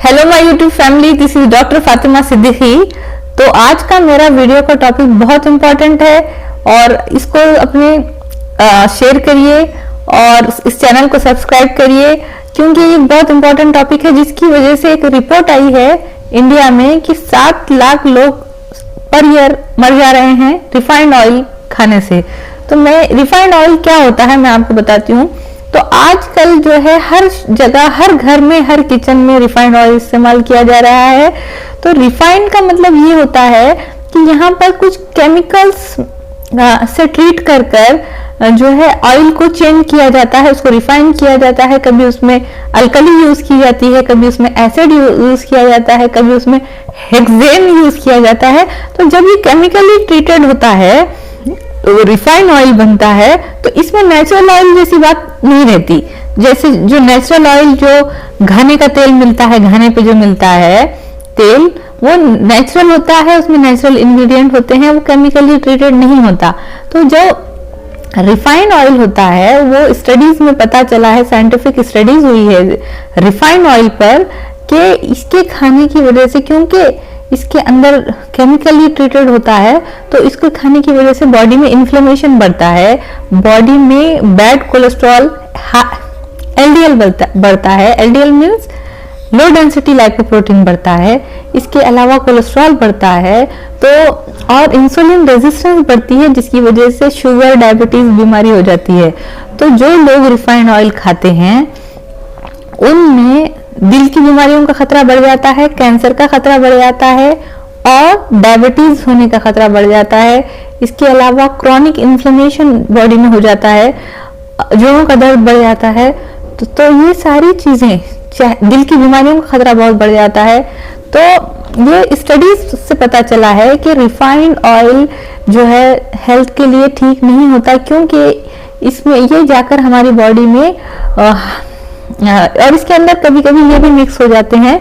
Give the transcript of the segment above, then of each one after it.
Hello my YouTube family, this is doctor Fatima Siddiqui. तो आज का मेरा वीडियो का टॉपिक बहुत इम्पोर्टेंट है और इसको अपने शेयर करिए और इस चैनल को सब्सक्राइब करिए, क्योंकि ये बहुत इम्पोर्टेंट टॉपिक है जिसकी वजह से एक रिपोर्ट आई है इंडिया में कि 7 लाख लोग पर ईयर मर जा रहे हैं रिफाइंड ऑयल खाने से। तो मैं रिफाइंड ऑयल क्या होता है मैं आपको बताती हूँ। तो आजकल जो है हर जगह, हर घर में, हर किचन में रिफाइंड ऑयल इस्तेमाल किया जा रहा है। तो रिफाइंड का मतलब ये होता है कि यहाँ पर कुछ केमिकल्स से ट्रीट कर जो है ऑयल को चेंज किया जाता है, उसको रिफाइन किया जाता है। कभी उसमें अल्कली यूज की जाती है, कभी उसमें एसिड यूज किया जाता है, कभी उसमें हेक्सेन यूज किया जाता है। तो जब ये केमिकली ट्रीटेड होता है तो रिफाइंड ऑयल बनता है। तो इसमें नेचुरल ऑयल जैसी बात नहीं रहती। जैसे जो नेचुरल ऑयल, जो घाने का तेल मिलता है, घाने पे जो मिलता है तेल, वो नेचुरल होता है, उसमें नेचुरल इंग्रेडिएंट होते हैं, वो केमिकली ट्रीटेड नहीं होता। तो जो रिफाइंड ऑयल होता है वो स्टडीज में पता चला है, साइंटिफिक स्टडीज हुई है रिफाइंड ऑयल पर, कि इसके खाने की वजह से, क्योंकि इसके अंदर केमिकली ट्रीटेड होता है, तो इसको खाने की वजह से बॉडी में इन्फ्लेमेशन बढ़ता है, बॉडी में बैड कोलेस्ट्रॉल एलडीएल बढ़ता है। LDL means low density lipoprotein बढ़ता है। इसके अलावा कोलेस्ट्रॉल बढ़ता है, तो और इंसुलिन रेजिस्टेंस बढ़ती है, जिसकी वजह से शुगर, डायबिटीज बीमारी हो जाती है। तो जो लोग रिफाइंड ऑयल खाते हैं उनमें दिल की बीमारियों का खतरा बढ़ जाता है, कैंसर का खतरा बढ़ जाता है और डायबिटीज होने का खतरा बढ़ जाता है। इसके अलावा क्रॉनिक इन्फ्लेमेशन बॉडी में हो जाता है, जोड़ों का दर्द बढ़ जाता है। तो ये सारी चीजें, दिल की बीमारियों का खतरा बहुत बढ़ जाता है। तो ये स्टडीज से पता चला है कि रिफाइंड ऑयल जो है हेल्थ के लिए ठीक नहीं होता, क्योंकि इसमें ये जाकर हमारी बॉडी में और इसके अंदर कभी कभी ये भी मिक्स हो जाते हैं,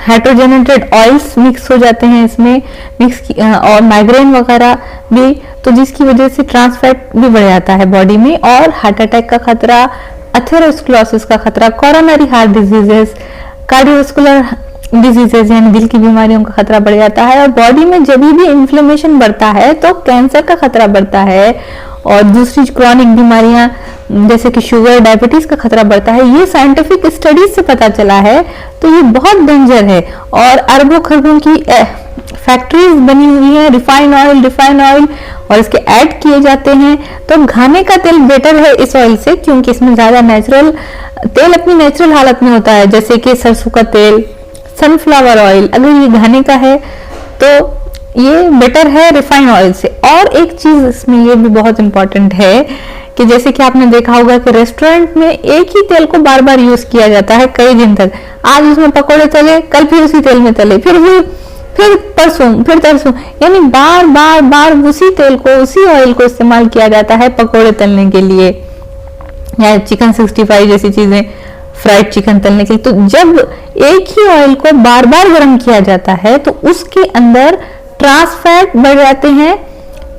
हाइड्रोजनेटेड ऑयल्स मिक्स हो जाते हैं इसमें मिक्स, और माइग्रेन वगैरह भी, तो जिसकी वजह से ट्रांस फैट भी बढ़ जाता है बॉडी में, और हार्ट अटैक का खतरा, अथेरोस्क्लेरोसिस का खतरा, coronary heart diseases, cardiovascular diseases यानी दिल की बीमारियों का खतरा बढ़ जाता है। और बॉडी में जब भी इन्फ्लेमेशन बढ़ता है तो कैंसर का खतरा बढ़ता है, और दूसरी क्रॉनिक बीमारियां जैसे कि शुगर, डायबिटीज का खतरा बढ़ता है। ये साइंटिफिक स्टडीज से पता चला है। तो ये बहुत डेंजर है, और अरबों खरबों की फैक्ट्रीज बनी हुई है रिफाइंड ऑयल, और इसके ऐड किए जाते हैं। तो घाने का तेल बेटर है इस ऑयल से, क्योंकि इसमें ज्यादा नेचुरल तेल अपनी नेचुरल हालत में होता है, जैसे कि सरसों का तेल, सनफ्लावर ऑयल। अगर ये घाने का है तो ये बेटर है रिफाइंड ऑयल से। और एक चीज इसमें ये भी बहुत इंपॉर्टेंट है कि जैसे कि आपने देखा होगा कि रेस्टोरेंट में एक ही तेल को बार बार यूज किया जाता है कई दिन तक। आज उसमें पकोड़े तले, कल फिर उसी तेल में तले, फिर परसों, फिर तरसों, यानी बार उसी तेल को, उसी ऑयल को इस्तेमाल किया जाता है पकोड़े तलने के लिए, या चिकन 65 जैसी चीजें, फ्राइड चिकन तलने के लिए। तो जब एक ही ऑयल को बार बार गर्म किया जाता है तो उसके अंदर ट्रांस फैट बढ़ जाते हैं,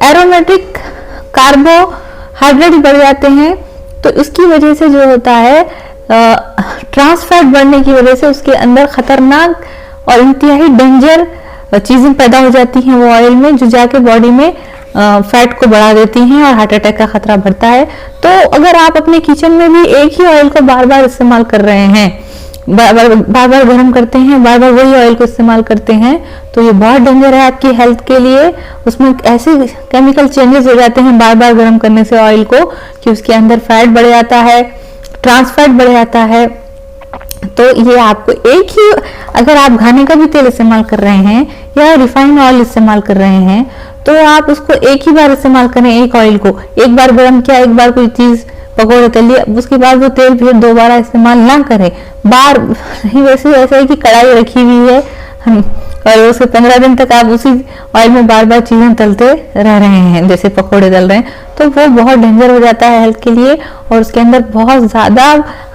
एरोमेटिक कार्बोहाइड्रेट बढ़ जाते हैं। तो इसकी वजह से जो होता है, ट्रांस फैट बढ़ने की वजह से उसके अंदर खतरनाक और इंतहाई डेंजर चीजें पैदा हो जाती हैं वो ऑयल में, जो जाके बॉडी में फैट को बढ़ा देती हैं और हार्ट अटैक का खतरा बढ़ता है। तो अगर आप अपने किचन में भी एक ही ऑयल को बार बार इस्तेमाल कर रहे हैं, बार बार गर्म करते हैं, बार बार वही ऑयल को इस्तेमाल करते हैं, तो ये बहुत डेंजर है आपकी हेल्थ के लिए। उसमें ऐसे केमिकल चेंजेस हो जाते हैं बार बार गर्म करने से ऑयल को, कि उसके अंदर फैट बढ़ जाता है, ट्रांस फैट बढ़ जाता है। तो ये आपको एक ही, अगर आप घाने का भी तेल इस्तेमाल कर रहे हैं या रिफाइंड ऑयल इस्तेमाल कर रहे हैं, तो आप उसको एक ही बार इस्तेमाल करें। एक ऑयल को एक बार गर्म किया, एक बार कोई चीज पकौड़े तल लिए, उसके बाद वो तेल फिर दोबारा इस्तेमाल ना करें। बार वैसे ऐसा है कि कढ़ाई रखी हुई है और उसके 15 दिन तक आप उसी ऑयल में बार बार चीजें तलते रह रहे हैं, जैसे पकोड़े तल रहे हैं, तो वो बहुत डेंजर हो जाता है हेल्थ के लिए। और उसके अंदर बहुत ज्यादा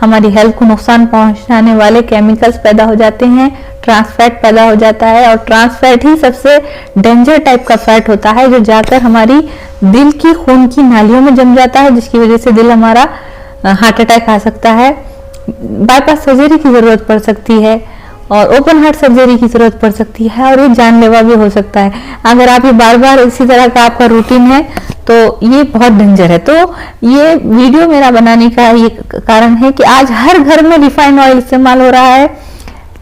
हमारी हेल्थ को नुकसान पहुंचाने वाले केमिकल्स पैदा हो जाते हैं, ट्रांस फैट पैदा हो जाता है। और ट्रांस फैट ही सबसे डेंजर टाइप का फैट होता है, जो जाकर हमारी दिल की खून की नालियों में जम जाता है, जिसकी वजह से दिल हमारा हार्ट अटैक आ सकता है, बाईपास सर्जरी की जरूरत पड़ सकती है। और ओपन हार्ट सर्जरी की जरूरत पड़ सकती है और ये जानलेवा भी हो सकता है। अगर आप ये बार बार इसी तरह का आपका रूटीन है तो ये बहुत डेंजर है। तो ये वीडियो मेरा बनाने का ये कारण है कि आज हर घर में रिफाइंड ऑयल इस्तेमाल हो रहा है,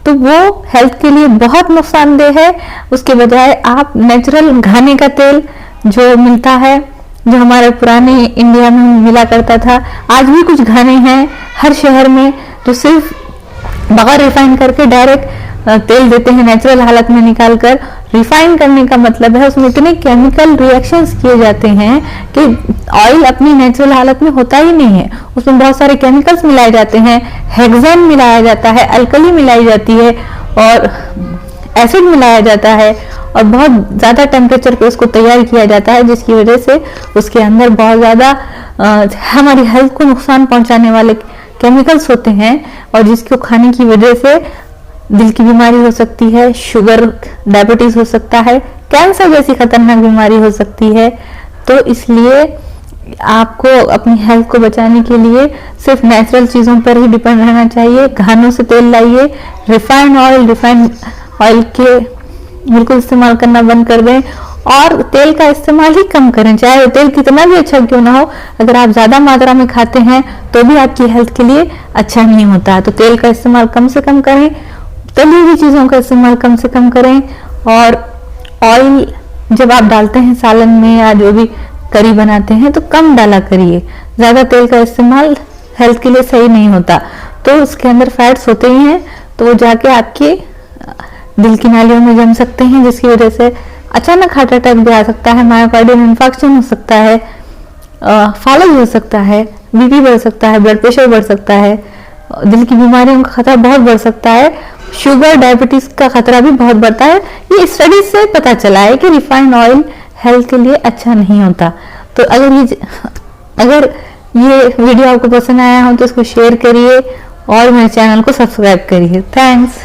तो वो हेल्थ के लिए बहुत नुकसानदेह है। उसके बजाय आप नेचुरल घाने का तेल जो मिलता है, जो हमारे पुराने इंडिया में मिला करता था, आज भी कुछ घाने हैं हर शहर में जो सिर्फ बगैर रिफाइन करके डायरेक्ट तेल देते हैं, नेचुरल हालत में निकाल कर। रिफाइन करने का मतलब है उसमें इतने केमिकल रिएक्शंस किए जाते हैं कि ऑयल अपनी नेचुरल हालत में होता ही नहीं है, उसमें बहुत सारे केमिकल्स मिलाए जाते हैं, हेक्सेन मिलाया जाता है, अल्कली मिलाई जाती है और एसिड मिलाया जाता है और बहुत ज्यादा टेम्परेचर पे उसको तैयार किया जाता है, जिसकी वजह से उसके अंदर बहुत ज्यादा हमारी हेल्थ को नुकसान पहुंचाने वाले केमिकल्स होते हैं और जिसको खाने की वजह से दिल की बीमारी हो सकती है, शुगर, डायबिटीज हो सकता है, कैंसर जैसी खतरनाक बीमारी हो सकती है। तो इसलिए आपको अपनी हेल्थ को बचाने के लिए सिर्फ नेचुरल चीजों पर ही डिपेंड रहना चाहिए। घानों से तेल लाइए, रिफाइंड ऑयल के बिल्कुल इस्तेमाल करना बंद कर दें और तेल का इस्तेमाल ही कम करें, चाहे वो तेल कितना भी अच्छा क्यों ना हो। अगर आप ज्यादा मात्रा में खाते हैं तो भी आपकी हेल्थ के लिए अच्छा नहीं होता है। तो तेल का इस्तेमाल कम से कम करें, तली हुई चीजों का इस्तेमाल कम से कम करें और ऑयल जब आप डालते हैं सालन में या जो भी करी बनाते हैं तो कम डाला करिए। ज्यादा तेल का इस्तेमाल हेल्थ के लिए सही नहीं होता, तो उसके अंदर फैट्स होते ही हैं, तो वो जाके आपके दिल की नालियों में जम सकते हैं, जिसकी वजह से अचानक हार्ट अटैक भी आ सकता है, मायोकार्डियल इन्फेक्शन हो सकता है, फॉलोज हो सकता है, बीपी बढ़ सकता है, ब्लड प्रेशर बढ़ सकता है, दिल की बीमारियों का खतरा बहुत बढ़ सकता है, शुगर, डायबिटीज का खतरा भी बहुत बढ़ता है। ये स्टडी से पता चला है कि रिफाइंड ऑयल हेल्थ के लिए अच्छा नहीं होता। तो अगर ये वीडियो आपको पसंद आया हो तो इसको शेयर करिए और मेरे चैनल को सब्सक्राइब करिए। थैंक्स।